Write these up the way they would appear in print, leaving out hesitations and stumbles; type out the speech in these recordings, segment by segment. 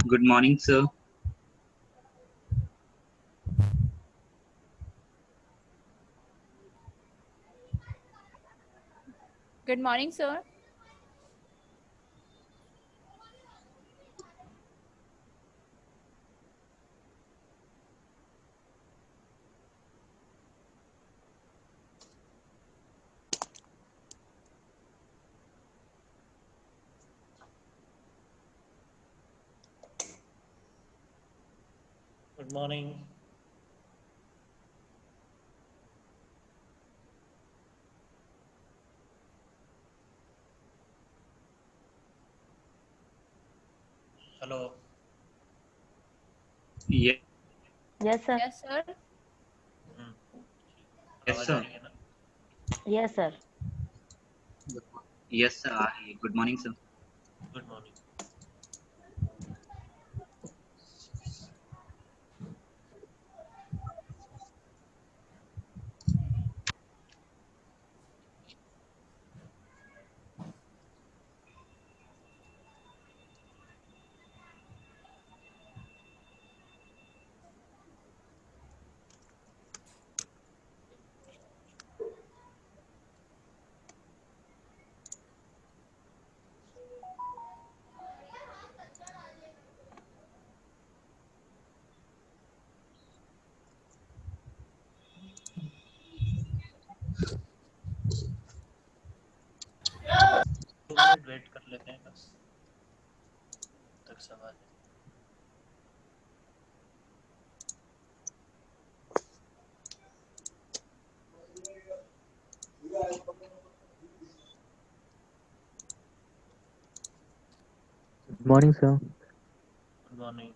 Good morning, sir. Good morning, sir. Good morning. Hello. Yes, Yes, sir. Yes, sir. yes, आवाज आ sir. रही है ना? Yes, sir. Yes, sir. Good morning, sir. Good morning. दो minute wait कर लेते हैं बस तक सब आ जाए। Good morning, sir. Good morning.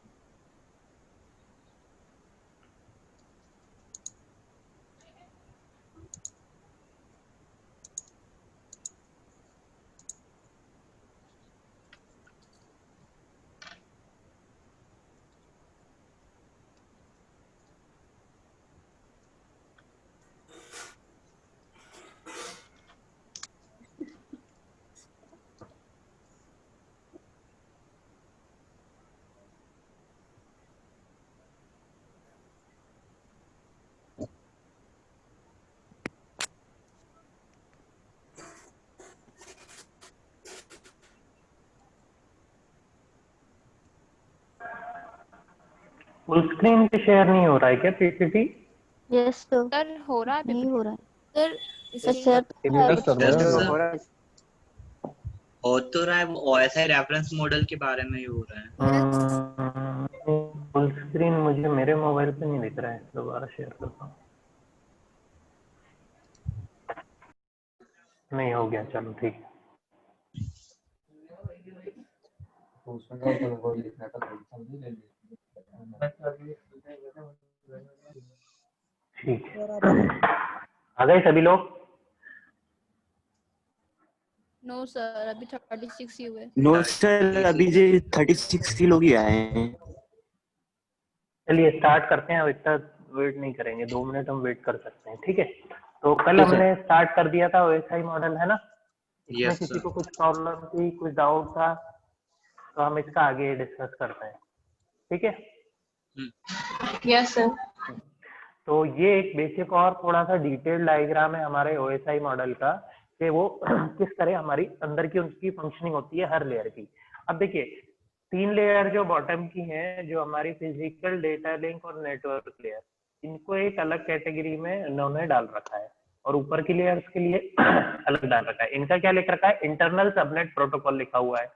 Full screen पे शेयर नहीं हो रहा है क्या पीपीटी? Yes, sir. सर हो रहा है नहीं हो रहा है सर सर, शेयर तो है Yes, sir. But Yes, show sir. हो रहा है। हो तो रहा है, वो OSI रेफरेंस मॉडल के बारे में ही हो रहा है। फुल स्क्रीन मुझे मेरे मोबाइल पे नहीं दिख रहा है, दोबारा शेयर करता हूँ। नहीं हो गया, चलो ठीक है। ठीक है, आ गए सभी लोग? नो सर, अभी 36 ही हुए। No, sir. अभी जे 36 लोग ही आए हैं। चलिए स्टार्ट करते हैं, अब इतना वेट नहीं करेंगे, 2 मिनट हम वेट कर सकते हैं, ठीक है। तो कल ठीक है। हमने स्टार्ट कर दिया था OSI मॉडल, है ना? इसमें Yes, किसी sir. को कुछ प्रॉब्लम थी, कुछ डाउट था, तो हम इसका आगे डिस्कस करते हैं, ठीक है। Yes sir. तो ये एक बेसिक और थोड़ा सा डिटेल्ड डायग्राम है हमारे OSI मॉडल का, कि वो किस तरह हमारी अंदर की उनकी फंक्शनिंग होती है हर लेयर की। अब देखिए, 3 लेयर जो बॉटम की हैं, जो हमारी फिजिकल, डेटा लिंक और नेटवर्क लेयर, इनको एक अलग कैटेगरी में इन्होंने डाल रखा है, और ऊपर की लेयर्स के लिए अलग डाल रखा है। इनका क्या लिख रखा है? इंटरनल सबनेट प्रोटोकॉल लिखा हुआ है,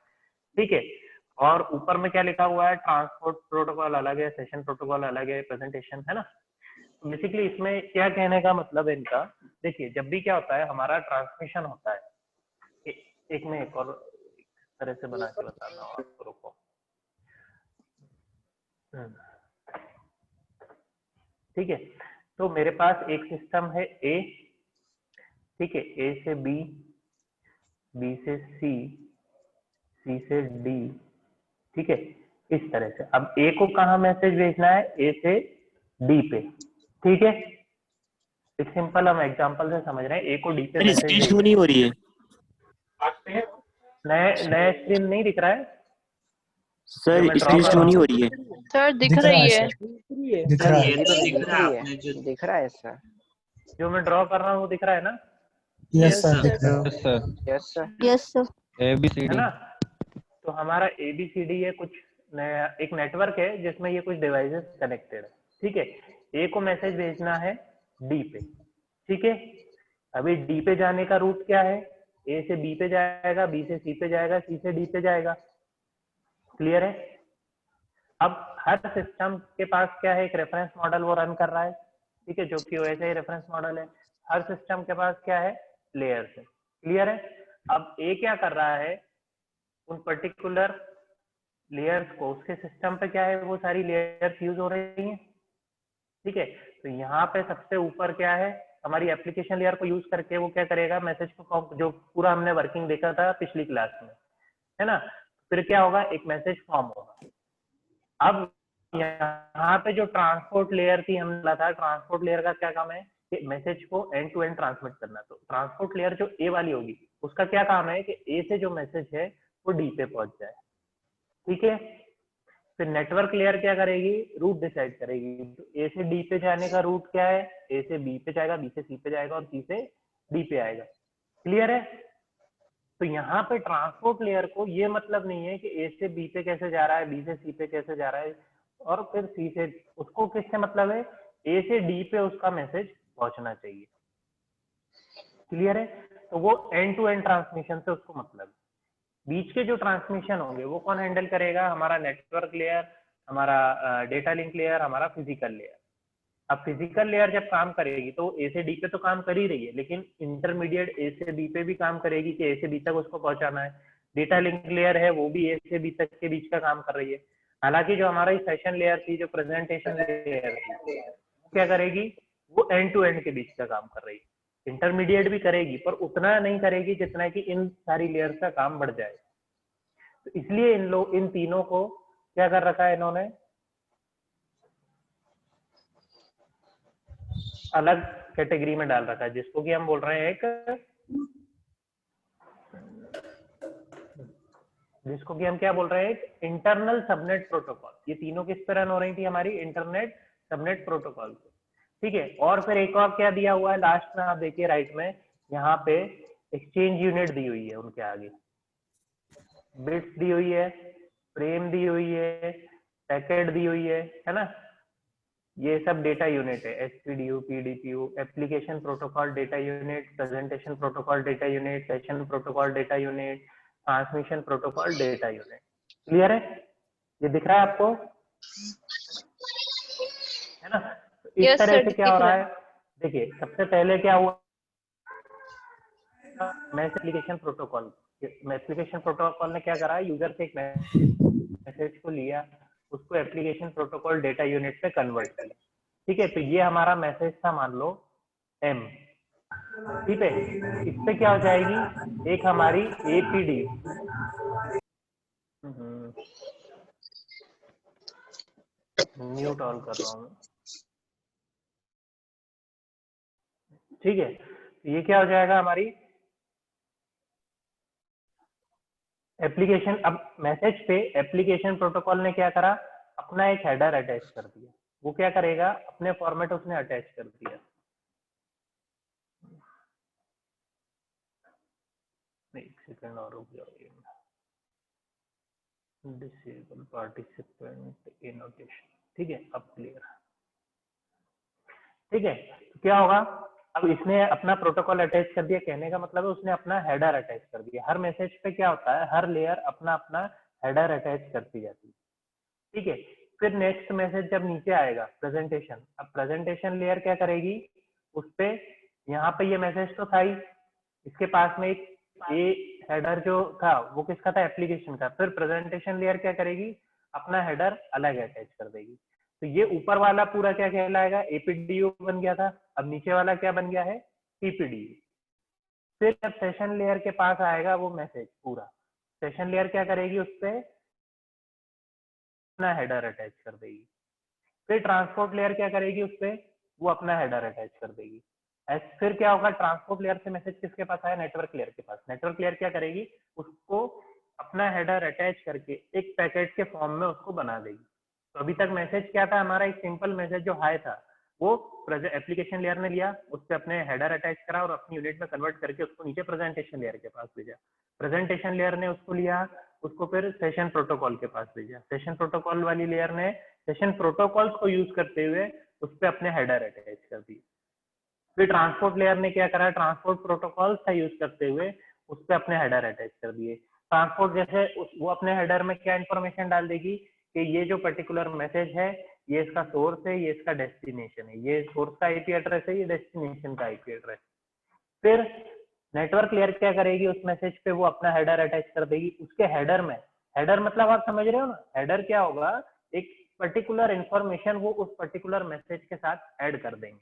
ठीक है। और ऊपर में क्या लिखा हुआ है? ट्रांसपोर्ट प्रोटोकॉल अलग है, सेशन प्रोटोकॉल अलग है, प्रेजेंटेशन, है ना। बेसिकली इसमें क्या कहने का मतलब है इनका, देखिए जब भी क्या होता है, हमारा ट्रांसमिशन होता है, एक में एक और इस तरह से बना के बताना हूँ आपको, रुको। ठीक है, तो मेरे पास एक सिस्टम है ए, ठीक है, ए से बी, बी से सी, सी से डी, ठीक है, इस तरह से। अब ए को कहाँ मैसेज भेजना है? ए से डी पे, ठीक है। एक सिंपल हम एग्जांपल से समझ रहे हैं, ए को डी पे मैसेज स्क्रीन शो भेजना नहीं हो रही है। है। नए स्क्रीन नहीं दिख रहा है? सर जो मैं draw स्क्रीन कर शो रहा नहीं हो हूँ। रही है। सर दिख दिख रहा रही है है। सर, दिख रहा ये है। तो दिख रहा है आपने जो दिख रहा है सर। जो मैं ड्रॉ कर रहा हूँ वो दिख रहा है ना, यस सर, sir. दिख रहा है। Yes sir. Yes sir. Yes, sir. है ना। तो हमारा ABCD ये कुछ एक नेटवर्क है जिसमें ये कुछ डिवाइसेस कनेक्टेड है। ठीक है, A को मैसेज भेजना है D पे। ठीक है, अभी D पे जाने का रूट क्या है? A से B पे जाएगा, B से C पे जाएगा, C से D पे जाएगा। क्लियर है? अब हर सिस्टम के पास क्या है, एक रेफरेंस मॉडल वो रन कर रहा है। ठीक है, जो कि वैसे ही रेफरेंस मॉडल है। हर सिस्टम के पास क्या है, लेयर्स है। क्लियर है? अब A क्या कर रहा है, उन पर्टिकुलर लेयर्स को, उसके सिस्टम पे क्या है, वो सारी लेयर्स यूज हो रही हैं। ठीक है, तो यहाँ पे सबसे ऊपर क्या है, हमारी एप्लीकेशन लेयर को यूज करके वो क्या करेगा, मैसेज को, जो पूरा हमने वर्किंग देखा था पिछली क्लास में, है ना। फिर क्या होगा, एक मैसेज फॉर्म होगा। अब यहाँ पे जो ट्रांसपोर्ट लेयर थी हमने बोला था, ट्रांसपोर्ट लेयर का क्या काम है कि मैसेज को एंड टू एंड ट्रांसमिट करना। तो ट्रांसपोर्ट लेयर जो ए वाली होगी उसका क्या काम है कि ए से जो मैसेज है वो डी पे पहुंच जाए। ठीक है, फिर नेटवर्क लेयर क्या करेगी, रूट डिसाइड करेगी। तो ए से डी पे जाने का रूट क्या है, ए से बी पे जाएगा, बी से सी पे जाएगा और सी से डी पे आएगा। क्लियर है? तो यहाँ पे ट्रांसपोर्ट लेयर को ये मतलब नहीं है कि ए से बी पे कैसे जा रहा है, बी से सी पे कैसे जा रहा है और फिर सी से, उसको किससे मतलब है, ए से डी पे उसका मैसेज पहुंचना चाहिए। क्लियर है? तो वो एंड टू एंड ट्रांसमिशन से उसको मतलब है। बीच के जो ट्रांसमिशन होंगे वो कौन हैंडल करेगा, हमारा नेटवर्क लेयर, हमारा डेटा लिंक लेयर, हमारा फिजिकल लेयर। अब फिजिकल लेयर जब काम करेगी तो ए से डी पे तो काम कर ही रही है, लेकिन इंटरमीडिएट ए से बी पे भी काम करेगी कि ए से बी तक उसको पहुंचाना है। डेटा लिंक लेयर है वो भी ए से बी तक के बीच का काम कर रही है। हालांकि जो हमारा सेशन लेयर थी, जो प्रेजेंटेशन लेयर थी, क्या करेगी, वो एंड टू एंड के बीच का काम कर रही है। इंटरमीडिएट भी करेगी पर उतना नहीं करेगी जितना कि इन सारी लेयर्स का काम बढ़ जाए। तो इसलिए इन तीनों को क्या कर रखा है इन्होंने, अलग कैटेगरी में डाल रखा है, जिसको कि हम बोल रहे हैं जिसको कि हम क्या बोल रहे हैं, इंटरनल सबनेट प्रोटोकॉल। ये तीनों किस पे रन हो रही थी, हमारी इंटरनेट सबनेट प्रोटोकॉल। ठीक है, और फिर एक और क्या दिया हुआ है लास्ट में, आप देखिए राइट में, यहाँ पे एक्सचेंज यूनिट दी हुई है, उनके आगे बिट्स दी हुई है, फ्रेम दी हुई है, पैकेट दी हुई है ना। ये सब डेटा यूनिट है, SPDU, PDPU, application protocol data unit, presentation protocol data unit, session protocol data unit, transmission protocol data unit. Clear है? ये दिख रहा है आपको, है ना। तो इस तरह से क्या हो रहा है, देखिए सबसे पहले क्या हुआ, एप्लीकेशन प्रोटोकॉल ने क्या करा, यूजर से एक मैसेज को लिया, उसको एप्लीकेशन प्रोटोकॉल डेटा यूनिट पे कन्वर्ट किया। ठीक है, तो ये हमारा मैसेज था, मान लो M। ठीक है, इससे क्या हो जाएगी, एक हमारी APD, म्यूट ऑल कर रहा हूँ। ठीक है, ये क्या हो जाएगा हमारी एप्लीकेशन। अब मैसेज पे एप्लीकेशन प्रोटोकॉल ने क्या करा, अपना एक हेडर अटैच कर दिया। वो क्या करेगा, अपने फॉर्मेट उसने अटैच कर दिया। एक सेकंड और रुक जाओ, डिसेबल पार्टिसिपेंट एनोटेशन। ठीक है, अब क्लियर। ठीक है, तो क्या होगा, अब इसने अपना प्रोटोकॉल अटैच कर दिया, कहने का मतलब है उसने अपना हेडर अटैच कर दिया। हर मैसेज पे क्या होता है, हर लेयर अपना अपना हेडर अटैच करती जाती है। ठीक है, फिर नेक्स्ट मैसेज जब नीचे आएगा, प्रेजेंटेशन। अब प्रेजेंटेशन लेयर क्या करेगी, उस पे यहाँ पे ये मैसेज तो था ही, इसके पास में एक हेडर जो था वो किसका था, एप्लीकेशन का। फिर प्रेजेंटेशन लेयर क्या करेगी, अपना हेडर अलग अटैच कर देगी। तो ये ऊपर वाला पूरा क्या कहलाएगा, एपीडीयू बन गया था। अब नीचे वाला क्या बन गया है, पीपीडीयू। फिर जब सेशन लेयर के पास आएगा वो मैसेज पूरा, सेशन लेयर क्या करेगी, उस पर अपना हेडर अटैच कर देगी। फिर ट्रांसपोर्ट लेयर क्या करेगी, उस पर वो अपना हेडर अटैच कर देगी। फिर क्या होगा, ट्रांसपोर्ट लेयर से मैसेज किसके पास आया, नेटवर्क लेयर के पास। नेटवर्क लेयर क्या करेगी, उसको अपना हेडर अटैच करके एक पैकेट के फॉर्म में उसको बना देगी। तो अभी तक मैसेज क्या था हमारा, एक सिंपल मैसेज जो हाय था वो एप्लीकेशन लेयर ने लिया, उस पर अपने हेडर अटैच करा और अपनी यूनिट में कन्वर्ट करके उसको नीचे प्रेजेंटेशन लेयर के पास भेजा। प्रेजेंटेशन लेयर ने उसको लिया, उसको फिर सेशन प्रोटोकॉल के पास भेजा। सेशन प्रोटोकॉल वाली लेयर ने सेशन प्रोटोकॉल्स को यूज करते हुए उस पर अपने हेडर अटैच कर दिए। फिर ट्रांसपोर्ट लेयर ने क्या करा, ट्रांसपोर्ट प्रोटोकॉल का यूज करते हुए उस पर अपने हेडर अटैच कर दिए। ट्रांसपोर्ट जैसे वो अपने हेडर में क्या इंफॉर्मेशन डाल देगी कि ये जो पर्टिकुलर मैसेज है ये इसका सोर्स है, ये इसका डेस्टिनेशन है, ये सोर्स का आईपी एड्रेस है, ये डेस्टिनेशन का आईपी एड्रेस। फिर नेटवर्क लेयर क्या करेगी, उस मैसेज पे वो अपना हेडर अटैच कर देगी। उसके हेडर में, हेडर मतलब आप समझ रहे हो ना, हेडर क्या होगा, एक पर्टिकुलर इंफॉर्मेशन वो उस पर्टिकुलर मैसेज के साथ ऐड कर देंगे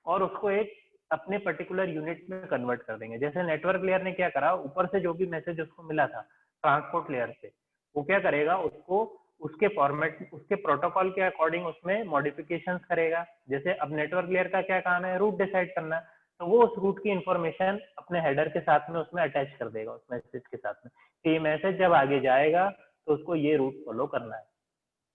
और उसको एक अपने पर्टिकुलर यूनिट में कन्वर्ट कर देंगे। जैसे नेटवर्क लेयर ने क्या करा, ऊपर से जो भी मैसेज उसको मिला था ट्रांसपोर्ट लेयर से, वो क्या करेगा, उसको उसके फॉर्मेट, उसके प्रोटोकॉल के अकॉर्डिंग उसमें मॉडिफिकेशंस करेगा। जैसे अब नेटवर्क लेयर का क्या काम है, रूट डिसाइड करना, तो वो उस रूट की इंफॉर्मेशन अपने हेडर के साथ में उसमें अटैच कर देगा उस मैसेज के साथ में कि ये मैसेज जब आगे जाएगा तो उसको ये रूट फॉलो करना है।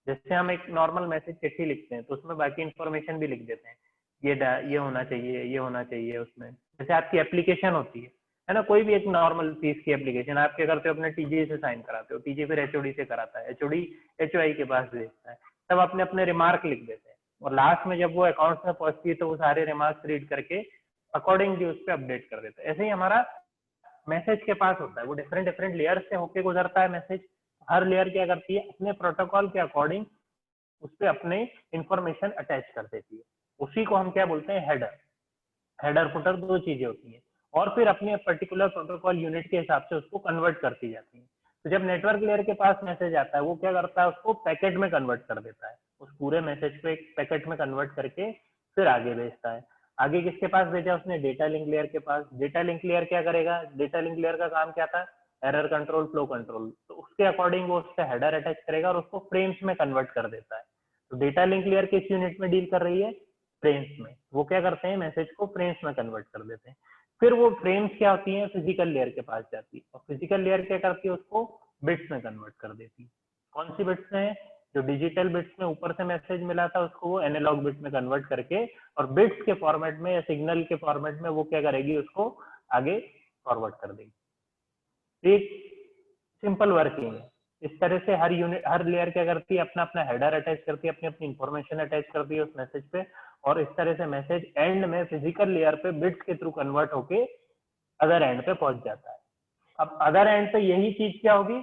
जैसे हम एक नॉर्मल मैसेज चिट्ठी लिखते हैं तो उसमें बाकी इंफॉर्मेशन भी लिख देते हैं, ये होना चाहिए, ये होना चाहिए उसमें। जैसे आपकी एप्लीकेशन होती है ना, कोई भी एक नॉर्मल फीस की एप्लीकेशन आप क्या करते हो, अपने टीजे से साइन कराते हो, टीजे फिर एचओडी से कराता है, एचओडी एचओआई के पास भेजता है, तब अपने अपने रिमार्क लिख देते हैं और लास्ट में जब वो अकाउंट में पहुंचती है तो वो सारे रिमार्क्स रीड करके अकॉर्डिंगली उस पर अपडेट कर देते हैं। ऐसे ही हमारा मैसेज के पास होता है, वो डिफरेंट डिफरेंट लेयर से होके गुजरता है मैसेज। हर लेयर क्या करती है, अपने प्रोटोकॉल के अकॉर्डिंग उस पर अपने इंफॉर्मेशन अटैच कर देती है। उसी को हम क्या बोलते हैं, हेडर। हेडर फुटर दो चीजें होती हैं और फिर अपने पर्टिकुलर प्रोटोकॉल यूनिट के हिसाब से उसको कन्वर्ट करती जाती है। तो जब नेटवर्क लेयर के पास मैसेज आता है वो क्या करता है, उसको पैकेट में कन्वर्ट कर देता है, उस पूरे मैसेज को एक पैकेट में कन्वर्ट करके फिर आगे भेजता है। आगे किसके पास भेजा उसने, डेटा लिंक लेयर के पास। डेटा लिंक लेयर क्या करेगा, डेटा लिंक लेयर का काम क्या था, एरर कंट्रोल, फ्लो कंट्रोल। तो उसके अकॉर्डिंग वो उसका हेडर अटैच करेगा और उसको फ्रेम्स में कन्वर्ट कर देता है। तो डेटा लिंक लेयर किस यूनिट में डील कर रही है, फ्रेम्स में। वो क्या करते हैं, मैसेज को फ्रेम्स में कन्वर्ट कर देते हैं। फिर वो फ्रेम्स क्या होती हैं, फिजिकल लेयर के पास जाती है और फिजिकल लेयर क्या करती है, उसको बिट्स में कन्वर्ट कर देती है। कौन सी बिट्स में, जो डिजिटल बिट्स में ऊपर से मैसेज मिला था उसको वो एनालॉग बिट में कन्वर्ट करके और बिट्स के फॉर्मेट में या सिग्नल के फॉर्मेट में वो क्या करेगी, उसको आगे फॉरवर्ड कर देगी। एक सिंपल वर्किंग है। इस तरह से हर यूनिट, हर लेयर क्या करती है, अपना अपना हेडर अटैच करती है, अपनी अपनी इंफॉर्मेशन अटैच करती है उस मैसेज पे और इस तरह से मैसेज एंड में फिजिकल लेयर पे बिट्स के थ्रू कन्वर्ट होके अदर एंड पे पहुंच जाता है। अब अदर एंड पे यही चीज क्या होगी,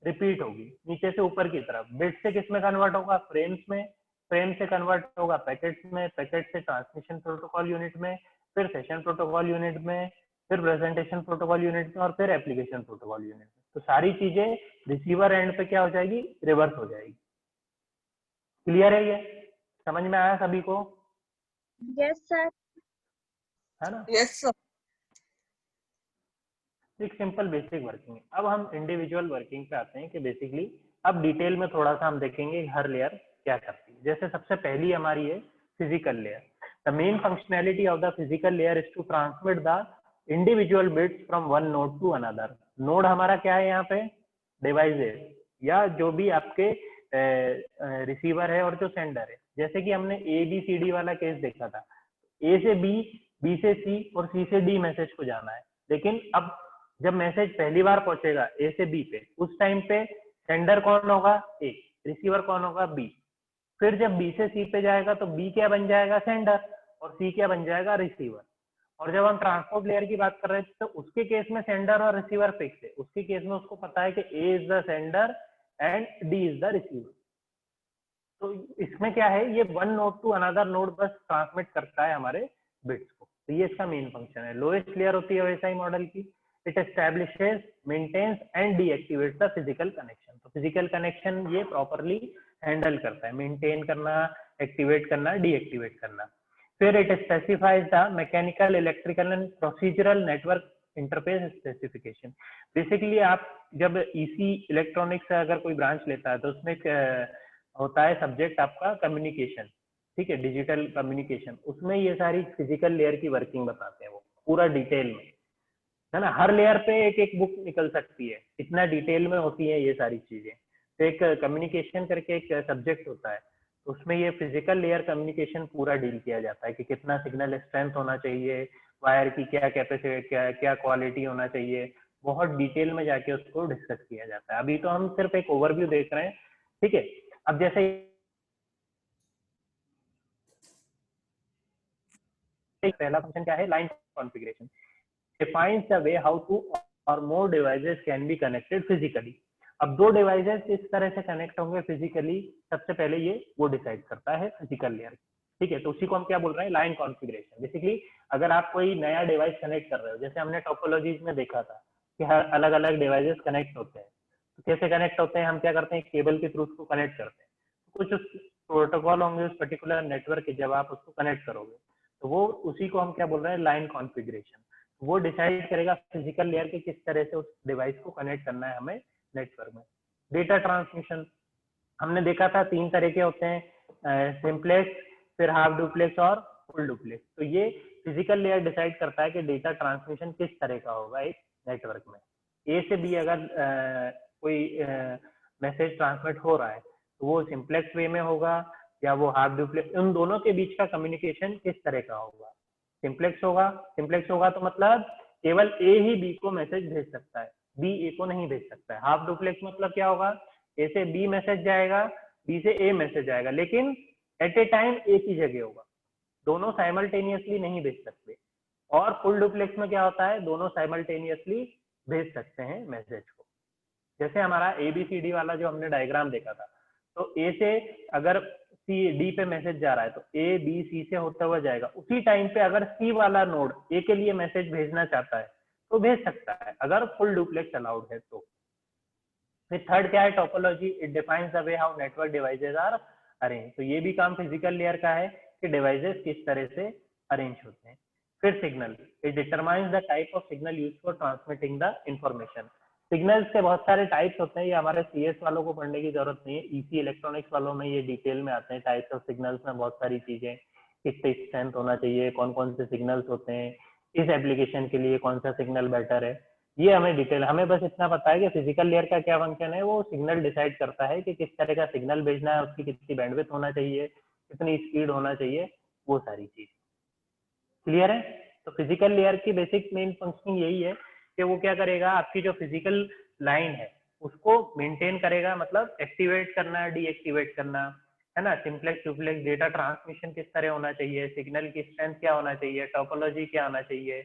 रिपीट होगी नीचे से ऊपर की तरफ। बिट से किस में कन्वर्ट होगा, फ्रेम्स में, फ्रेम से कन्वर्ट होगा पैकेट्स में, पैकेट से ट्रांसमिशन प्रोटोकॉल यूनिट में, फिर सेशन प्रोटोकॉल यूनिट में, फिर प्रेजेंटेशन प्रोटोकॉल यूनिट में और फिर एप्लीकेशन प्रोटोकॉल यूनिट में। तो सारी चीजें रिसीवर एंड पे क्या हो जाएगी, रिवर्स हो जाएगी। क्लियर है, ये समझ में आया सभी को? Yes, sir. है ना? Yes sir. एक सिंपल बेसिक वर्किंग है। अब हम इंडिविजुअल वर्किंग पे आते हैं कि बेसिकली अब डिटेल में थोड़ा सा हम देखेंगे हर लेयर क्या करती है। जैसे सबसे पहली हमारी है physical layer. The main functionality of the physical layer is to transmit the individual bits from one node to another. Node हमारा क्या है यहाँ पे, डिवाइसेस या जो भी आपके रिसीवर है और जो सेंडर है। जैसे कि हमने ABCD वाला केस देखा था, A से B, B से C और C से D मैसेज को जाना है। लेकिन अब जब मैसेज पहली बार पहुंचेगा A से B पे, उस टाइम पे सेंडर कौन होगा, A, रिसीवर कौन होगा, B। फिर जब B से C पे जाएगा तो B क्या बन जाएगा, सेंडर, और C क्या बन जाएगा, रिसीवर। और जब हम ट्रांसपोर्ट लेयर की बात कर रहे थे तो उसके केस में सेंडर और रिसीवर फिक्स है। उसके केस में उसको पता है कि A is the sender and D is the receiver. तो इसमें क्या है, ये one node to another node बस ट्रांसमिट करता है हमारे बिट्स को। तो ये इसका मेन फंक्शन है। लोएस्ट लेयर होती है OSI मॉडल की। It establishes, maintains and deactivates the physical connection. तो फिजिकल कनेक्शन ये प्रॉपरली हैंडल करता है, मेंटेन करना, एक्टिवेट करना, डीएक्टिवेट करना। फिर it specifies the mechanical, electrical and procedural network interface specification. Basically आप जब EC इलेक्ट्रॉनिक्स से अगर कोई ब्रांच लेता है तो उसमें होता है सब्जेक्ट आपका कम्युनिकेशन, ठीक है, डिजिटल कम्युनिकेशन। उसमें ये सारी फिजिकल लेयर की वर्किंग बताते हैं वो पूरा डिटेल में। है ना, हर लेयर पे एक एक बुक निकल सकती है, इतना डिटेल में होती है ये सारी चीजें। तो एक कम्युनिकेशन करके एक सब्जेक्ट होता है, तो उसमें ये फिजिकल लेयर कम्युनिकेशन पूरा डील किया जाता है कि कितना सिग्नल स्ट्रेंथ होना चाहिए, वायर की क्या कैपेसिटी, क्या क्वालिटी होना चाहिए, बहुत डिटेल में जाके उसको डिस्कस किया जाता है। अभी तो हम सिर्फ एक ओवरव्यू देख रहे हैं, ठीक है। अब जैसे पहला फंक्शन क्या है, line configuration defines the way how two or more devices can be connected physically। अब दो डिवाइसेस इस तरह से कनेक्ट होंगे फिजिकली, सबसे पहले ये वो डिसाइड करता है फिजिकल लेयर, ठीक है। तो उसी को हम क्या बोल रहे हैं, लाइन कॉन्फ़िगरेशन। बेसिकली अगर आप कोई नया डिवाइस कनेक्ट कर रहे हो, जैसे हमने टोपोलॉजीज में देखा था कि हर अलग अलग डिवाइसेस कनेक्ट होते हैं, तो कैसे कनेक्ट होते हैं, हम क्या करते हैं, केबल के थ्रू उसको कनेक्ट करते हैं। कुछ उस प्रोटोकॉल होंगे उस पर्टिकुलर नेटवर्क के, जब आप उसको कनेक्ट करोगे तो वो उसी को हम क्या बोल रहे हैं, लाइन कॉन्फ़िगरेशन। वो डिसाइड करेगा फिजिकल लेयर के किस तरह से उस डिवाइस को कनेक्ट करना है हमें नेटवर्क में। डेटा ट्रांसमिशन हमने देखा था 3 तरह के होते हैं, सिंपलेक्स, फिर हाफ डुप्लेक्स और फुल डुप्लेक्स। तो ये फिजिकल लेयर डिसाइड करता है कि डेटा ट्रांसमिशन किस तरह का होगा एक नेटवर्क में। ए से बी अगर कोई मैसेज ट्रांसमिट हो रहा है तो वो सिंपलेक्स वे में होगा या वो हाफ डुप्लेक्स, उन दोनों के बीच का कम्युनिकेशन किस तरह का होगा, सिंपलेक्स होगा। सिंपलेक्स होगा तो मतलब केवल ए ही बी को मैसेज भेज सकता है, बी ए को नहीं भेज सकता है। हाफ डुप्लेक्स मतलब क्या होगा, ए से बी मैसेज जाएगा, बी से ए मैसेज आएगा, लेकिन एट ए टाइम एक ही जगह होगा, दोनों साइमल्टेनियसली नहीं भेज सकते। और फुल डुप्लेक्स में क्या होता है, दोनों साइमल्टेनियसली भेज सकते हैं मैसेज को। जैसे हमारा ABCD वाला जो हमने डायग्राम देखा था, तो ए से अगर सी डी पे मैसेज जा रहा है तो ए बी सी से होता हुआ जाएगा, उसी टाइम पे अगर सी वाला नोड ए के लिए मैसेज भेजना चाहता है तो भेज सकता है, अगर फुल डुप्लेक्स अलाउड है तो। फिर थर्ड क्या है, topology, it defines the way how network devices are arrange. तो ये भी काम फिजिकल लेयर का है कि डिवाइसेस किस तरह से अरेंज होते हैं। फिर signal, it determines the type of signal used for transmitting the information. Signals के बहुत सारे टाइप्स होते हैं, ये हमारे CS वालों को पढ़ने की जरूरत नहीं है, EC इलेक्ट्रॉनिक्स वालों में ये डिटेल में आते हैं। टाइप्स ऑफ सिग्नल्स में बहुत सारी चीजें, कितने स्ट्रेंथ होना चाहिए, कौन कौन से सिग्नल्स होते हैं, इस एप्लीकेशन के लिए कौन सा सिग्नल बेटर है, ये हमें डिटेल, हमें बस इतना पता है कि फिजिकल लेयर का क्या फंक्शन है, वो सिग्नल डिसाइड करता है कि किस तरह का सिग्नल भेजना है, उसकी कितनी बैंडविड्थ होना चाहिए, कितनी स्पीड होना चाहिए, वो सारी चीज। क्लियर है? तो फिजिकल लेयर की बेसिक मेन फंक्शनिंग यही है कि वो क्या करेगा, आपकी जो फिजिकल लाइन है उसको मेंटेन करेगा, मतलब एक्टिवेट करना, डीएक्टिवेट करना, है ना, सिंपलेक्स डुप्लेक्स, डेटा ट्रांसमिशन किस तरह होना चाहिए, सिग्नल की स्ट्रेंथ क्या होना चाहिए, टोपोलॉजी क्या होना चाहिए,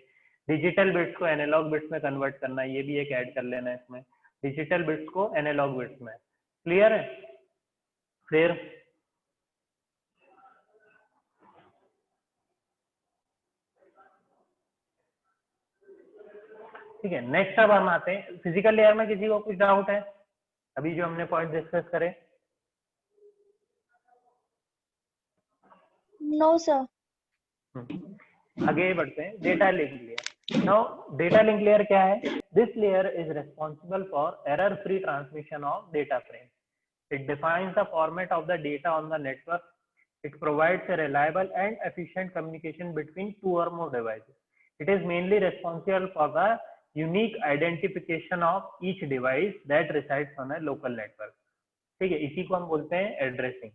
डिजिटल बिट्स को एनालॉग बिट्स में कन्वर्ट करना, ये भी एक ऐड कर लेना है इसमें, डिजिटल बिट्स को एनालॉग बिट्स में। क्लियर है? फिर ठीक है, नेक्स्ट अब हम आते हैं फिजिकल लेयर में। किसी को कुछ डाउट है अभी जो हमने पॉइंट डिस्कस करे? No sir. आगे बढ़ते हैं, data link layer. Now data link layer क्या है? This layer is responsible for error free transmission of data frame. It defines the format of the data on the network. It provides a reliable and efficient communication between 2 or more devices. It is mainly responsible for the unique identification of each device that resides on a local network. ठीक है, इसी को हम बोलते हैं addressing.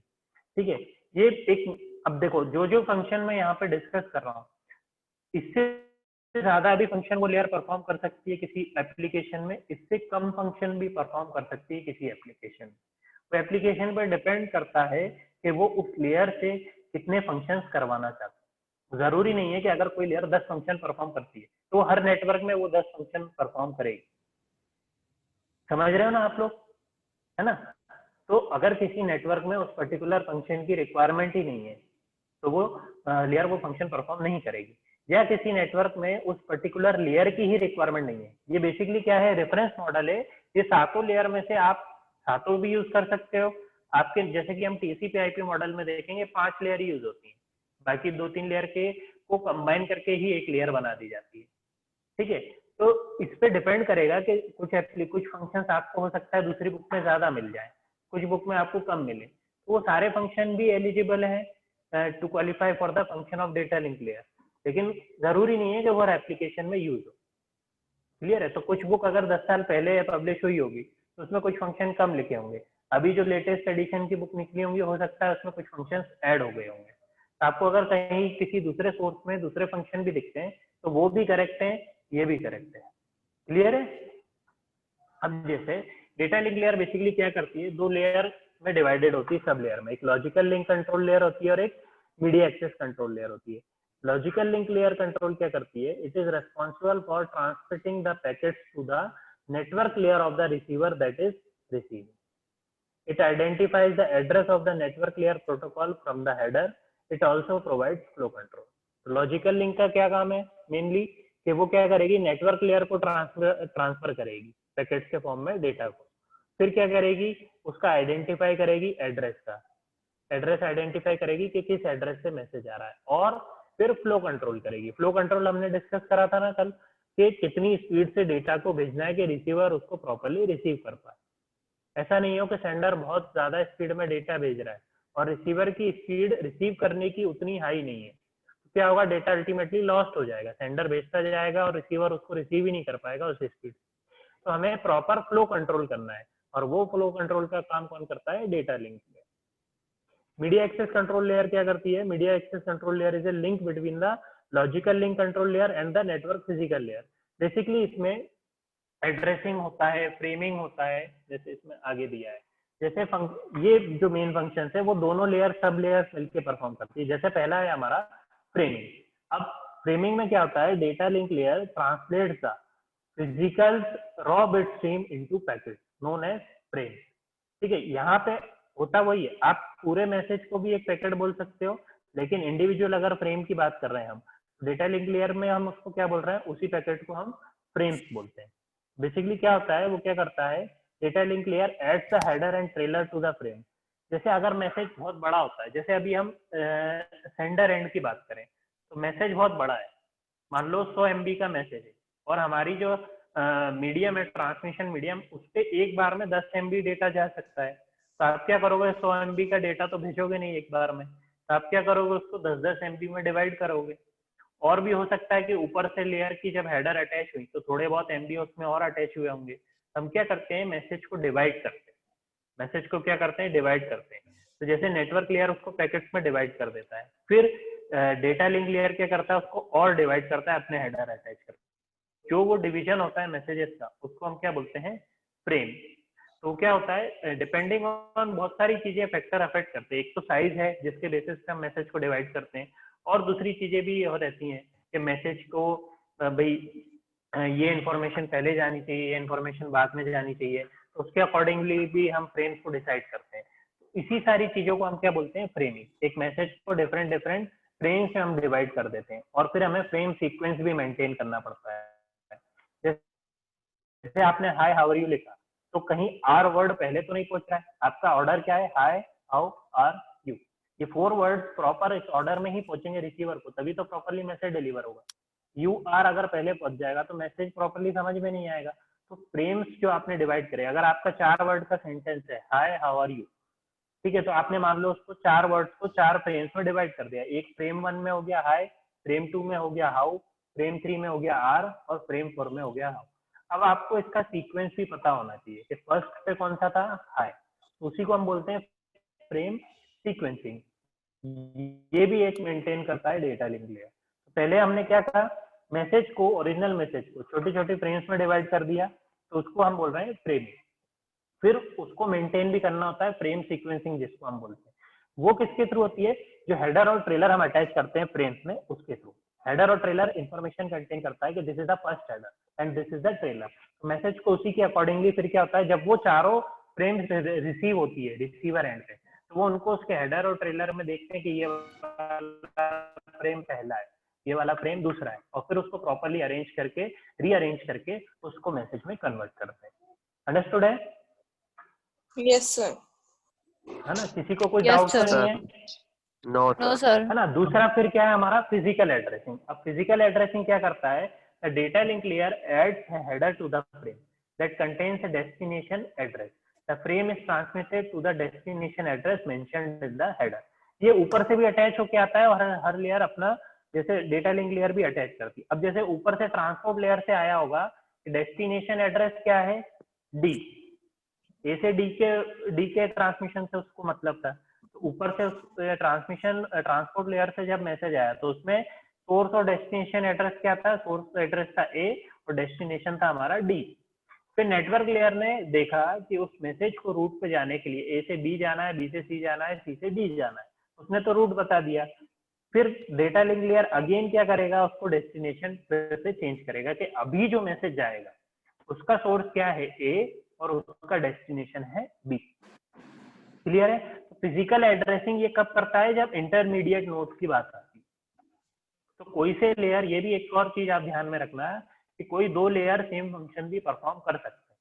ठीक है, ये एक, अब देखो जो जो फंक्शन मैं यहाँ पे डिस्कस कर रहा हूँ, इससे ज्यादा अभी फंक्शन वो लेयर परफॉर्म कर सकती है किसी एप्लीकेशन में, इससे कम फंक्शन भी परफॉर्म कर सकती है किसी एप्लीकेशन में। तो एप्लीकेशन पर डिपेंड करता है कि वो उस लेयर से कितने फंक्शंस करवाना चाहते हैं। जरूरी नहीं है कि अगर कोई लेयर 10 फंक्शन परफॉर्म करती है तो हर नेटवर्क में वो 10 फंक्शन परफॉर्म करेगी। समझ रहे हो ना आप लोग, है ना? तो अगर किसी नेटवर्क में उस पर्टिकुलर फंक्शन की रिक्वायरमेंट ही नहीं है तो वो लेयर वो फंक्शन परफॉर्म नहीं करेगी, या किसी नेटवर्क में उस पर्टिकुलर लेयर की ही रिक्वायरमेंट नहीं है। ये बेसिकली क्या है, रेफरेंस मॉडल है। ये सातों लेयर में से आप सातों भी यूज कर सकते हो। आपके जैसे कि हम TCP/IP मॉडल में देखेंगे 5 लेयर यूज होती है, बाकी 2-3 लेयर के को कंबाइन करके ही एक लेयर बना दी जाती है। ठीक है, तो इस पे डिपेंड करेगा कि कुछ फंक्शंस आपको हो सकता है दूसरी बुक में ज्यादा मिल जाए, कुछ बुक में आपको कम मिले, तो वो सारे फंक्शन भी एलिजिबल है to qualify for the function of data link layer, लेकिन जरूरी नहीं है कि वो हर एप्लीकेशन में यूज हो। क्लियर है? तो कुछ बुक अगर 10 साल पहले पब्लिश हुई होगी तो उसमें कुछ फंक्शन कम लिखे होंगे, अभी जो लेटेस्ट एडिशन की बुक निकली होंगी हो सकता है उसमें कुछ फंक्शंस ऐड हो गए होंगे। तो आपको अगर कहीं किसी दूसरे सोर्स में दूसरे फंक्शन भी दिखते हैं तो वो भी करेक्ट है, ये भी करेक्ट है। क्लियर है? अब जैसे डेटा लिंक लेयर बेसिकली क्या करती है, दो लेयर में डिवाइडेड होती है सब लेयर में, एक लॉजिकल लिंक कंट्रोल लेयर होती है और एक मीडिया एक्सेस कंट्रोल लेयर होती है। लॉजिकल लिंक लेयर कंट्रोल क्या करती है, it is responsible for transmitting the packets to the network layer of the receiver that is receiving. It identifies the address of the network layer protocol from the header. It also provides flow control. तो logical link का क्या काम है mainly, कि वो क्या करेगी, network layer को ट्रांसफर करेगी पैकेट्स के फॉर्म में डेटा को, फिर क्या करेगी, उसका आइडेंटिफाई करेगी एड्रेस का, एड्रेस आइडेंटिफाई करेगी कि किस एड्रेस से मैसेज आ रहा है, और फिर फ्लो कंट्रोल करेगी। फ्लो कंट्रोल हमने डिस्कस करा था ना कल, कि कितनी स्पीड से डेटा को भेजना है कि रिसीवर उसको प्रॉपर्ली रिसीव कर पाए। ऐसा नहीं हो कि सेंडर बहुत ज्यादा स्पीड में डेटा भेज रहा है और रिसीवर की स्पीड रिसीव करने की उतनी हाई नहीं है, तो क्या होगा, डेटा अल्टीमेटली लॉस्ट हो जाएगा, सेंडर भेजता जाएगा और रिसीवर उसको रिसीव ही नहीं कर पाएगा उस स्पीड। तो हमें प्रॉपर फ्लो कंट्रोल करना है, और वो फ्लो कंट्रोल का काम कौन करता है, data link layer. Media access control layer क्या करती है, media access control layer is a link between the logical link control layer and the network physical layer. Basically इसमें एड्रेसिंग होता है, फ्रेमिंग होता है, जैसे इसमें आगे दिया है, जैसे ये जो मेन फंक्शन है वो दोनों लेयर सब लेयर मिलकर परफॉर्म करती है। जैसे पहला है हमारा फ्रेमिंग। अब फ्रेमिंग में क्या होता है, data link layer translates the physical raw bit stream into packet known as frame. ठीक है, यहाँ पे होता वही है, आप पूरे मैसेज को भी एक पैकेट बोल सकते हो, लेकिन इंडिविजुअल अगर फ्रेम की बात कर रहे हैं हम, डेटा लिंक लेयर में हम उसको क्या बोल रहे हैं, उसी पैकेट को हम फ्रेम्स बोलते हैं। बेसिकली क्या होता है, वो क्या करता है, data link layer adds the header and trailer to the frame. जैसे अगर मैसेज बहुत बड़ा होता है, जैसे अभी हम सेंडर एंड की बात करें तो मैसेज बहुत बड़ा है, मान लो 100 MB का मैसेज है, और हमारी जो मीडियम है, ट्रांसमिशन मीडियम, उस पर एक बार में 10 MB डेटा जा सकता है। तो आप क्या करोगे, 100 MB का डेटा तो भेजोगे नहीं एक बार में, तो आप क्या करोगे, उसको 10-10 MB में डिवाइड करोगे। और भी हो सकता है कि ऊपर से लेयर की जब हेडर अटैच हुई तो थोड़े बहुत MB उसमें और अटैच हुए होंगे। हम क्या करते हैं, मैसेज को डिवाइड करते हैं, मैसेज को क्या करते हैं, डिवाइड करते हैं। तो जैसे नेटवर्क लेयर उसको पैकेट्स में डिवाइड कर देता है, फिर डेटा लिंक लेयर क्या करता है, उसको और डिवाइड करता है अपने हेडर अटैच करके। जो वो डिवीजन होता है मैसेजेस का, उसको हम क्या बोलते हैं, फ्रेम। तो क्या होता है, डिपेंडिंग ऑन बहुत सारी चीजें फैक्टर अफेक्ट करते हैं। एक तो साइज है जिसके बेसिस पे हम मैसेज को डिवाइड करते हैं, और दूसरी चीजें भी और रहती हैं कि मैसेज को भाई ये इन्फॉर्मेशन पहले जानी चाहिए, ये इन्फॉर्मेशन बाद में जानी चाहिए, तो उसके अकॉर्डिंगली भी हम फ्रेम्स को डिसाइड करते हैं। इसी सारी चीजों को हम क्या बोलते हैं, फ्रेमिंग। एक मैसेज को डिफरेंट डिफरेंट फ्रेम्स में हम डिवाइड कर देते हैं, और फिर हमें फ्रेम सीक्वेंस भी मेंटेन करना पड़ता है। जैसे आपने हाय हाउ आर यू लिखा, तो कहीं आर वर्ड पहले तो नहीं पहुंच रहा है, आपका ऑर्डर क्या है, हाय हाउ आर यू। ये 4 वर्ड्स प्रॉपर इस ऑर्डर में ही पहुंचेंगे रिसीवर को, तभी तो प्रॉपर्ली मैसेज डिलीवर होगा। यू आर अगर पहले पहुंच जाएगा तो मैसेज प्रॉपर्ली समझ में नहीं आएगा। तो फ्रेम्स जो आपने डिवाइड करे, अगर आपका 4 वर्ड का सेंटेंस है हाय हाउ आर यू, ठीक है, तो आपने मान लो उसको 4 वर्ड्स को 4 फ्रेम्स में डिवाइड कर दिया। एक फ्रेम 1 में हो गया हाय, फ्रेम 2 में हो गया हाउ, फ्रेम 3 में हो गया आर, और फ्रेम 4 में हो गया हाउ। अब आपको इसका सीक्वेंस भी पता होना चाहिए कि फर्स्ट पे कौन सा था, हाय, उसी को हम बोलते हैं फ्रेम सीक्वेंसिंग। ये भी एक मेंटेन करता है डेटा लिंक लेयर। तो पहले हमने क्या कहा, मैसेज को, ओरिजिनल मैसेज को छोटी छोटी फ्रेम्स में डिवाइड कर दिया, तो उसको हम बोल रहे हैं फ्रेमिंग। फिर उसको मेंटेन भी करना होता है फ्रेम सीक्वेंसिंग, जिसको हम बोलते हैं। वो किसके थ्रू होती है, जो हेडर और ट्रेलर हम अटैच करते हैं फ्रेम्स में, उसके थ्रू। हेडर और ट्रेलर इंफॉर्मेशन कंटेन करता है कि this is the first header and this is the trailer. Message को उसी के अकॉर्डिंगली फिर क्या होता है, जब वो चारों फ्रेम्स रिसीव होती है रिसीवर एंड पे, तो वो उनको उसके हेडर और ट्रेलर में देखते हैं कि ये वाला फ्रेम पहला है, ये वाला फ्रेम दूसरा है, और फिर उसको प्रॉपर्ली अरेंज करके, रीअरेंज करके उसको मैसेज में कन्वर्ट करते हैं। अंडरस्टूड है? Yes sir. है ना, किसी को कोई Yes, डाउट sir. नहीं है? No sir. है ना। दूसरा फिर क्या है हमारा, फिजिकल एड्रेसिंग। अब फिजिकल एड्रेसिंग क्या करता है, the data link layer adds a header to the frame that contains a destination address. The frame is transmitted to the destination address mentioned in the header. ये ऊपर से भी attach होके आता है, और हर लेयर अपना, जैसे डेटा लिंक लेयर भी अटैच करती है। अब जैसे ऊपर से ट्रांसपोर्ट लेयर से आया होगा डेस्टिनेशन एड्रेस क्या है, डी। ए से डी के ट्रांसमिशन से उसको मतलब था। तो ऊपर से ट्रांसमिशन ट्रांसपोर्ट लेयर से जब मैसेज आया तो उसमें सोर्स और डेस्टिनेशन एड्रेस क्या था, सोर्स एड्रेस था ए और डेस्टिनेशन था हमारा डी। फिर नेटवर्क लेयर ने देखा कि उस मैसेज को रूट पे जाने के लिए ए से बी जाना है, बी से सी जाना है, सी से डी जाना है, उसने तो रूट बता दिया। फिर डेटा लिंक लेयर अगेन क्या करेगा, उसको डेस्टिनेशन से चेंज करेगा कि अभी जो मैसेज जाएगा उसका सोर्स क्या है, ए, और उसका डेस्टिनेशन है बी। क्लियर है? तो फिजिकल एड्रेसिंग ये कब करता है, जब इंटरमीडिएट नोड्स की बात आती है। तो कोई से लेयर, ये भी एक और चीज आप ध्यान में रखना है कि कोई दो लेयर सेम फंक्शन भी परफॉर्म कर सकते हैं।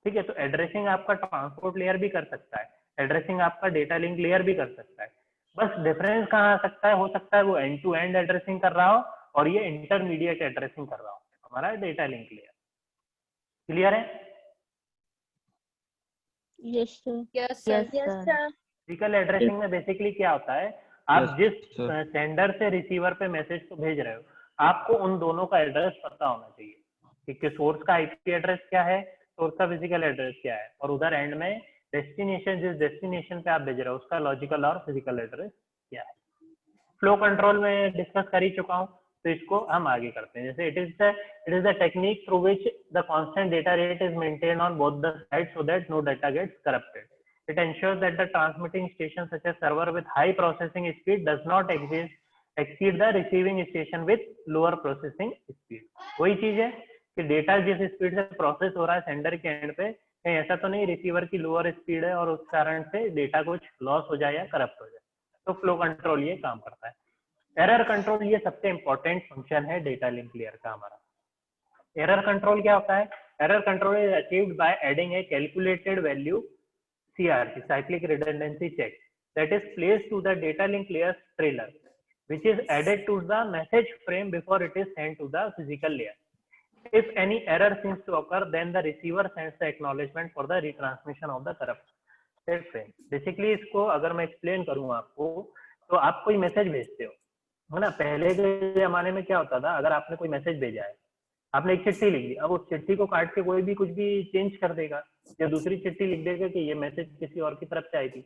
ठीक है, तो एड्रेसिंग आपका ट्रांसपोर्ट लेयर भी कर सकता है, एड्रेसिंग आपका डेटा लिंक लेयर भी कर सकता है। बस डिफरेंस कहाँ आ सकता है, हो सकता है वो एंड टू एंड एड्रेसिंग कर रहा हो और ये इंटरमीडिएट एड्रेसिंग कर रहा हो, हमारा डेटा लिंक लेयर। क्लियर है? Yes, sir. Yes, sir. Yes, sir. Physical addressing में बेसिकली क्या होता है, आप जिस सेंडर से रिसीवर पे मैसेज को भेज रहे हो, आपको उन दोनों का एड्रेस पता होना चाहिए कि सोर्स का आईपी एड्रेस क्या है, सोर्स का फिजिकल एड्रेस क्या है, और उधर एंड में डेस्टिनेशन, जिस डेस्टिनेशन पे आप भेज रहे हो उसका लॉजिकल और फिजिकल एड्रेस क्या है। फ्लो कंट्रोल में डिस्कस कर ही चुका हूँ, तो इसको हम आगे करते हैं। जैसे it is the technique through which the constant data rate is maintained on both the sides so that no data gets corrupted. It ensures that the transmitting station such as server with high processing speed does not exceed the receiving station with lower processing speed. वही चीज है कि data जिस speed से process हो रहा है sender के एंड पे, कहीं ऐसा तो नहीं रिसीवर की लोअर स्पीड है और उस कारण से डेटा कुछ लॉस हो जाए या करप्ट हो जाए। तो फ्लो कंट्रोल ये काम करता है। एरर कंट्रोल ये सबसे इंपॉर्टेंट फंक्शन है डेटा लिंक लेयर का हमारा। एरर कंट्रोल क्या होता है? Error control is achieved by adding A calculated value CRC, cyclic redundancy check, that is placed to the data link layer's trailer, which is added to the message frame before it is sent to the physical layer. If any error seems to occur, then the receiver sends the acknowledgement for the retransmission of the corrupted frame. Basically इसको अगर मैं explain करूँ आपको, तो आप कोई message भेजते हो, है ना? पहले के जमाने में क्या होता था, अगर आपने कोई मैसेज भेजा है, आपने एक चिट्ठी लिख दी, अब उस चिट्ठी को काट के कोई भी कुछ भी चेंज कर देगा या दूसरी चिट्ठी लिख देगा कि ये मैसेज किसी और की तरफ से आई थी।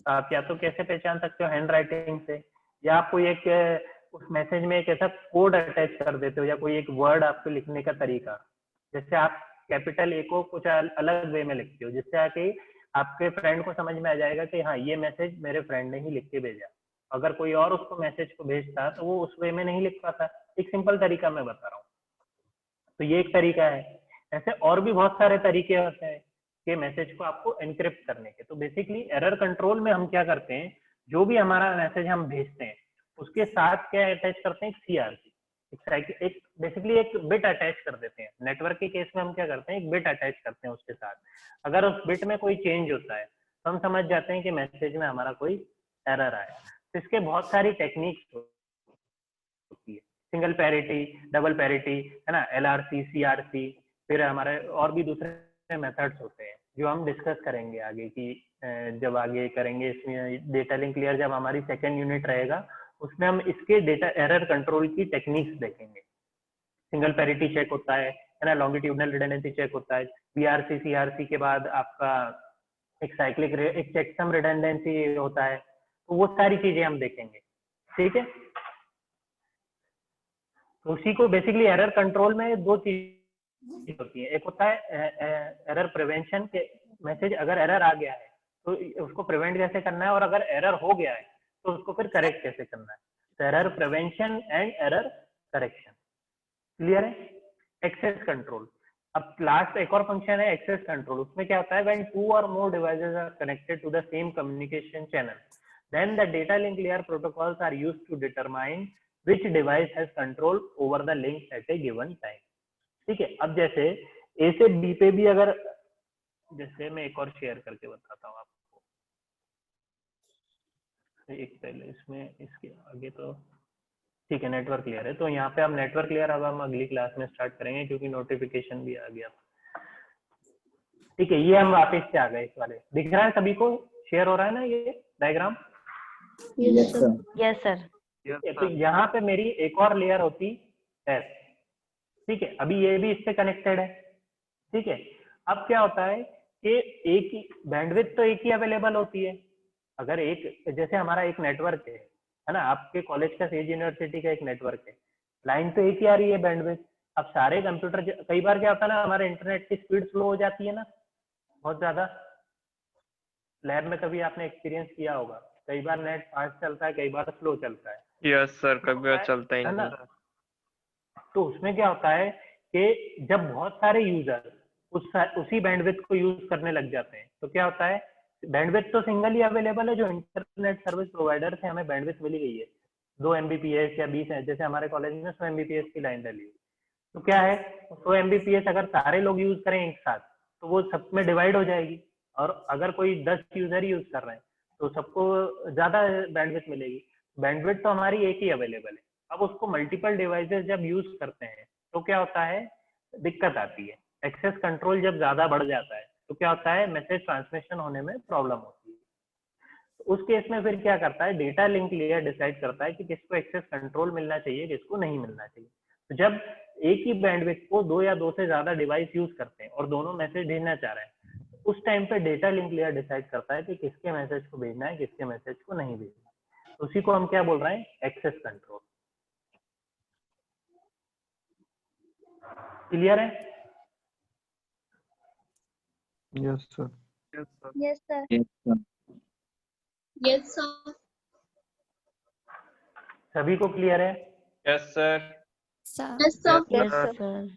आप या तो कैसे पहचान सकते हो, हैंड राइटिंग से, या आप कोई एक उस मैसेज में एक ऐसा कोड अटैच कर देते हो या कोई एक वर्ड आपको लिखने का तरीका, जैसे आप कैपिटल ए को कुछ अलग वे में लिखते हो जिससे आके आपके फ्रेंड को समझ में आ जाएगा कि हाँ ये मैसेज मेरे फ्रेंड ने ही लिख के भेजा। अगर कोई और उसको मैसेज को भेजता तो वो उस वे में नहीं लिख पाता। एक सिंपल तरीका मैं बता रहा हूँ, तो ये एक तरीका है। ऐसे और भी बहुत सारे तरीके होते हैं कि मैसेज को आपको एनक्रिप्ट करने के। तो बेसिकली एरर कंट्रोल में हम क्या करते हैं, जो भी हमारा मैसेज हम भेजते हैं उसके साथ क्या अटैच करते हैं, एक CRC, एक बेसिकली एक बिट अटैच कर देते हैं। नेटवर्क के केस में हम क्या करते हैं, एक बिट अटैच करते हैं उसके साथ। अगर उस बिट में कोई चेंज होता है तो हम समझ जाते हैं कि मैसेज में हमारा कोई एरर आया। तो इसके बहुत सारी टेक्निक्स होती है, सिंगल पैरिटी, डबल पैरिटी, है ना, LRC, CRC, फिर हमारे और भी दूसरे मेथड्स होते हैं जो हम डिस्कस करेंगे आगे की जब आगे करेंगे। इसमें डेटा लिंक लेयर जब हमारी सेकंड यूनिट रहेगा उसमें हम इसके डेटा एरर कंट्रोल की टेक्निक्स देखेंगे। सिंगल पैरिटी चेक होता है ना, लॉन्गिट्यूडनल रिडंडेंसी चेक होता है, BRC CRC के बाद आपका एक साइक्लिक एक चेकसम रिडंडेंसी होता है। तो वो सारी चीजें हम देखेंगे, ठीक है। तो उसी को बेसिकली एरर कंट्रोल में दो चीज होती है, एक होता है एरर प्रिवेंशन के, मैसेज अगर एरर आ गया है तो उसको प्रिवेंट कैसे करना है, और अगर एरर हो गया है तो उसको फिर करेक्ट कैसे करना है। तो error prevention and error correction, clear है। एक्सेस कंट्रोल, अब लास्ट एक और फंक्शन है एक्सेस कंट्रोल। उसमें क्या होता है, when two or more devices are connected to the same communication channel then the data link layer protocols are used to determine which device has control over the link at a given time। ठीक है, अब जैसे A से B पे भी अगर, जैसे मैं एक और शेयर करके बताता हूँ आपको, एक पहले इसमें इसके आगे तो ठीक है नेटवर्क लेयर है। तो यहाँ पे हम नेटवर्क लेयर अब हम अगली क्लास में स्टार्ट करेंगे क्योंकि नोटिफिकेशन भी आ गया। ठीक है, ये हम वापस से आ गए इस वाले, दिख रहा है सभी को, शेयर हो रहा है ना ये diagram? Yes, sir. Yes, sir. तो यहाँ पे मेरी एक और लेयर होती है, ठीक है, अभी ये भी इससे कनेक्टेड है। ठीक है, अब क्या होता है कि एक ही बैंडविड्थ तो एक ही अवेलेबल होती है। अगर एक जैसे हमारा एक नेटवर्क है ना, आपके कॉलेज का सेज यूनिवर्सिटी का एक नेटवर्क है, लाइन तो एक ही आ रही है बैंडविड्थ। अब सारे कंप्यूटर, कई बार क्या होता है ना, हमारे इंटरनेट की स्पीड स्लो हो जाती है ना बहुत ज्यादा। लैब में कभी आपने एक्सपीरियंस किया होगा, कई बार नेट फास्ट चलता है, कई बार स्लो चलता है। यस सर, कभी बार चलता ही है ना। नहीं। तो उसमें क्या होता है कि जब बहुत सारे यूजर उसी बैंडविड्थ को यूज करने लग जाते हैं, तो क्या होता है, बैंडविड्थ तो सिंगल ही अवेलेबल है, जो इंटरनेट सर्विस प्रोवाइडर से हमें बैंडविड्थ मिली गई है 2 Mbps या 20 है, जैसे हमारे कॉलेज में 100 Mbps की लाइन डली है। तो क्या है, 100 Mbps अगर सारे लोग यूज करें एक साथ, तो वो सब में डिवाइड हो जाएगी, और अगर कोई 10 यूजर ही यूज कर रहे हैं तो सबको ज्यादा बैंडविड्थ मिलेगी। बैंडविड्थ तो हमारी एक ही अवेलेबल है। अब उसको मल्टीपल डिवाइसेस जब यूज करते हैं तो क्या होता है, दिक्कत आती है। एक्सेस कंट्रोल जब ज्यादा बढ़ जाता है तो क्या होता है, मैसेज ट्रांसमिशन होने में प्रॉब्लम होती है। तो उस केस में फिर क्या करता है, डेटा लिंक लेयर डिसाइड करता है कि किसको एक्सेस कंट्रोल मिलना चाहिए, किसको नहीं मिलना चाहिए। तो जब एक ही बैंडविड्थ को 2 या 2 से ज्यादा डिवाइस यूज करते हैं और दोनों मैसेज भेजना चाह रहे हैं, उस टाइम पे डेटा लिंक लेयर डिसाइड करता है कि किसके मैसेज को भेजना है, किसके मैसेज को नहीं भेजना है। उसी को हम क्या बोल रहे हैं, एक्सेस कंट्रोल। क्लियर है? Yes sir. Yes, sir. Yes, sir. सभी को क्लियर है? Yes sir. Yes, sir. Yes sir.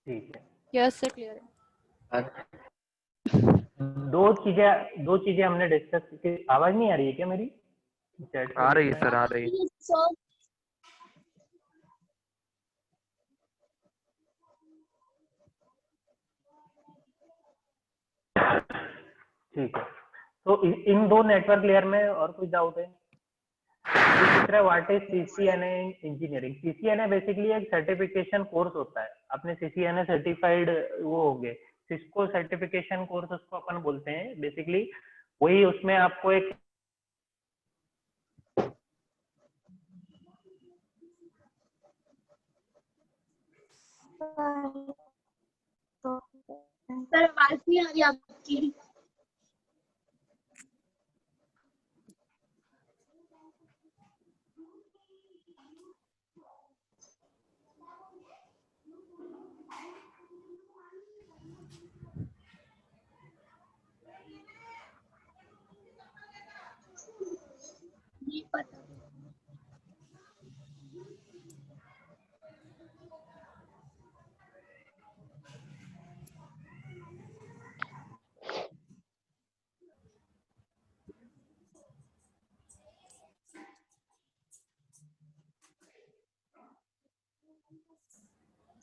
ठीक है। यस सर, क्लियर है। दो चीजें हमने डिस्कस की। आवाज नहीं आ रही है क्या मेरी? आ रही है सर, आ रही है। Yes, sir. ठीक है, तो इन 2 नेटवर्क लेयर में और कोई डाउट है? दूसरा, what is CCNA engineering? CCNA basically एक सर्टिफिकेशन कोर्स होता है। अपने CCNA सर्टिफाइड वो होंगे, सिस्को सर्टिफिकेशन कोर्स उसको अपन बोलते हैं बेसिकली। वही उसमें आपको एक सर आवाज नहीं आ रही आपकी। नहीं पता।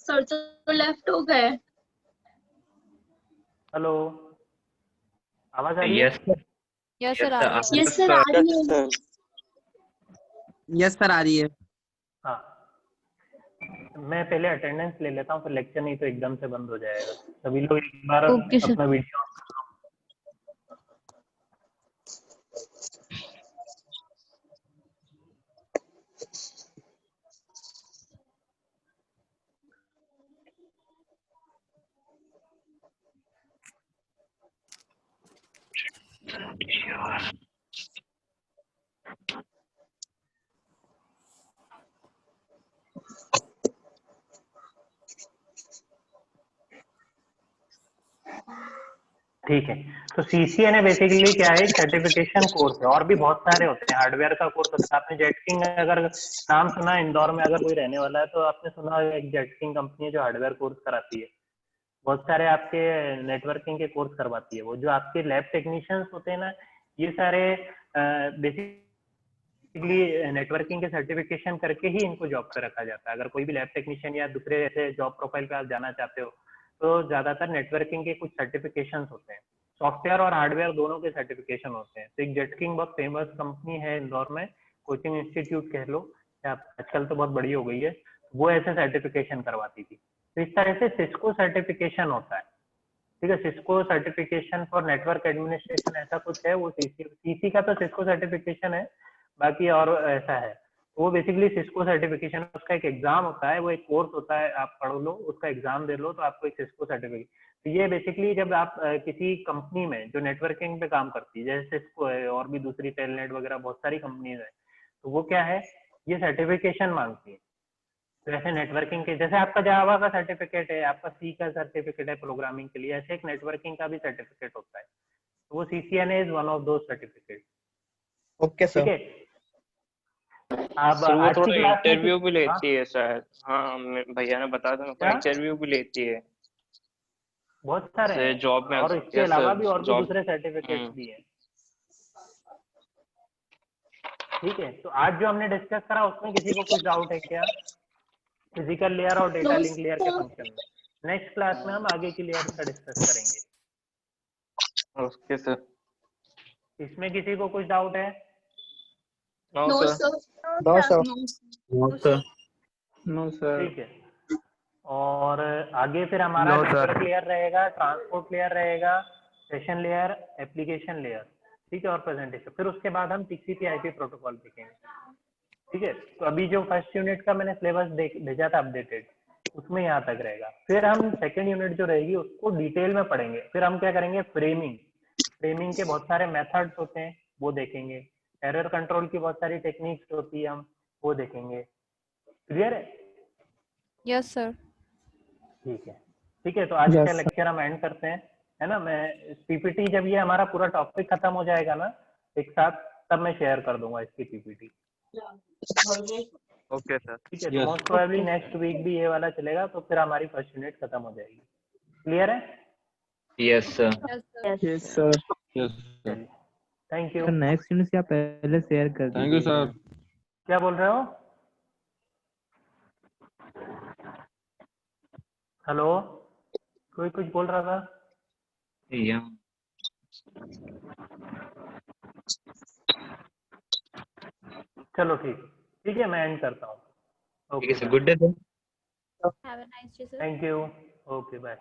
सर तो लेफ्ट हो गए। हेलो, आवाज आ रही है? Yes sir. यस सर, आ रही है। यस सर आ रही है। यस सर, आ रही है। हाँ, मैं पहले अटेंडेंस ले लेता हूँ, फिर लेक्चर नहीं तो एकदम से बंद हो जाएगा। सभी लोग एक बार ओके सर। अपना वीडियो ठीक है। तो CCNA बेसिकली क्या है, सर्टिफिकेशन कोर्स है। और भी बहुत सारे होते हैं, हार्डवेयर का कोर्स होता है। आपने जेटकिंग अगर नाम सुना, इंदौर में अगर कोई रहने वाला है तो आपने सुना होगा, एक जेटकिंग कंपनी है जो हार्डवेयर कोर्स कराती है। बहुत सारे आपके नेटवर्किंग के कोर्स करवाती है। वो जो आपके लैब टेक्नीशियंस होते हैं ना, ये सारे बेसिकली नेटवर्किंग के सर्टिफिकेशन करके ही इनको जॉब पे रखा जाता है। अगर कोई भी लैब टेक्नीशियन या दूसरे ऐसे जॉब प्रोफाइल पे आप जाना चाहते हो तो ज्यादातर नेटवर्किंग के कुछ सर्टिफिकेशंस होते हैं। सॉफ्टवेयर और हार्डवेयर दोनों के सर्टिफिकेशन होते हैं। तो एक जेटकिंग बहुत फेमस कंपनी है इंदौर में, कोचिंग इंस्टीट्यूट कह लो, या आजकल तो बहुत बड़ी हो गई है, वो ऐसे सर्टिफिकेशन करवाती थी। तो इस तरह से सिस्को सर्टिफिकेशन होता है। ठीक है, Cisco certification for network administration ऐसा कुछ है। वो सीसी का तो सिस्को सर्टिफिकेशन है, बाकी और ऐसा है। वो बेसिकली सिस्को सर्टिफिकेशन, उसका एक एग्जाम होता है, वो एक कोर्स होता है, आप पढ़ लो, उसका एग्जाम दे लो तो आपको एक सिस्को सर्टिफिकेट। तो ये बेसिकली जब आप किसी कंपनी में जो नेटवर्किंग पे काम करती है, जैसे सिस्को है और भी दूसरी टेलनेट वगैरह बहुत सारी कंपनीज है, तो वो क्या है, ये सर्टिफिकेशन मांगती है। तो ऐसे नेटवर्किंग के, जैसे आपका जावा का सर्टिफिकेट है, आपका सी का सर्टिफिकेट है प्रोग्रामिंग के लिए, ऐसे एक नेटवर्किंग का भी सर्टिफिकेट होता है। तो वो CCNA इज वन ऑफ दो सर्टिफिकेट। ओके ठीक सर। है, अब सर वो आज की थोड़ा क्लास में इंटरव्यू भी हाँ, लेती है शायद। हाँ भैया ने बताया था, क्या? इंटरव्यू भी लेती है। बहुत सारे जैसे हैं, जॉब में और इसके यस अलावा सर, भी और भी जॉब। दूसरे सर्टिफिकेट्स भी हैं। ठीक है, तो आज जो हमने डिस्कस करा उसमें किसी को कुछ डाउट है क्या? फिजिकल लेयर और डेटा No, लिंक लेयर के sir. फंक्शन में नेक्स्ट क्लास में हम आगे की लेयर का डिस्कस करेंगे। Okay sir. इसमें किसी को कुछ डाउट है? No No, sir. sir. No sir. No sir. No sir. ठीक है, और आगे फिर हमारा No, sir. नेटवर्क लेयर रहेगा, ट्रांसपोर्ट लेयर रहेगा, सेशन लेयर, एप्लीकेशन लेयर, ठीक है, और प्रेजेंटेशन। फिर उसके बाद हम TCP/IP प्रोटोकॉल देखेंगे। ठीक है, तो अभी जो फर्स्ट यूनिट का मैंने सिलेबस भेजा था अपडेटेड, उसमें यहाँ तक रहेगा। फिर हम सेकंड यूनिट जो रहेगी उसको डिटेल में पढ़ेंगे। फिर हम क्या करेंगे, फ्रेमिंग, फ्रेमिंग के बहुत सारे मेथड्स होते हैं वो देखेंगे, एरर कंट्रोल की बहुत सारी टेक्निक्स होती है, हम वो देखेंगे। क्लियर है? Yes sir. ठीक है, ठीक है, तो आज Yes, का sir. लेक्चर हम एंड करते हैं, है ना। मैं PPT जब ये हमारा पूरा टॉपिक खत्म हो जाएगा ना एक साथ, तब मैं शेयर कर दूंगा इसकी PPT। Okay sir. ठीक है, तो मोस्ट प्रोबेबली नेक्स्ट वीक भी ये वाला चलेगा, तो फिर हमारी फर्स्ट यूनिट खत्म हो जाएगी। क्लियर है? Yes sir. Yes sir. Yes sir. Yes thank you. Next unit से आप पहले शेयर कर थैंक यू सर। क्या बोल रहे हो? हेलो, कोई कुछ बोल रहा था? या चलो ठीक है, मैं एंड करता हूँ। ठीक है okay, sir, good day sir. Have a nice day sir. Thank you. Okay, bye.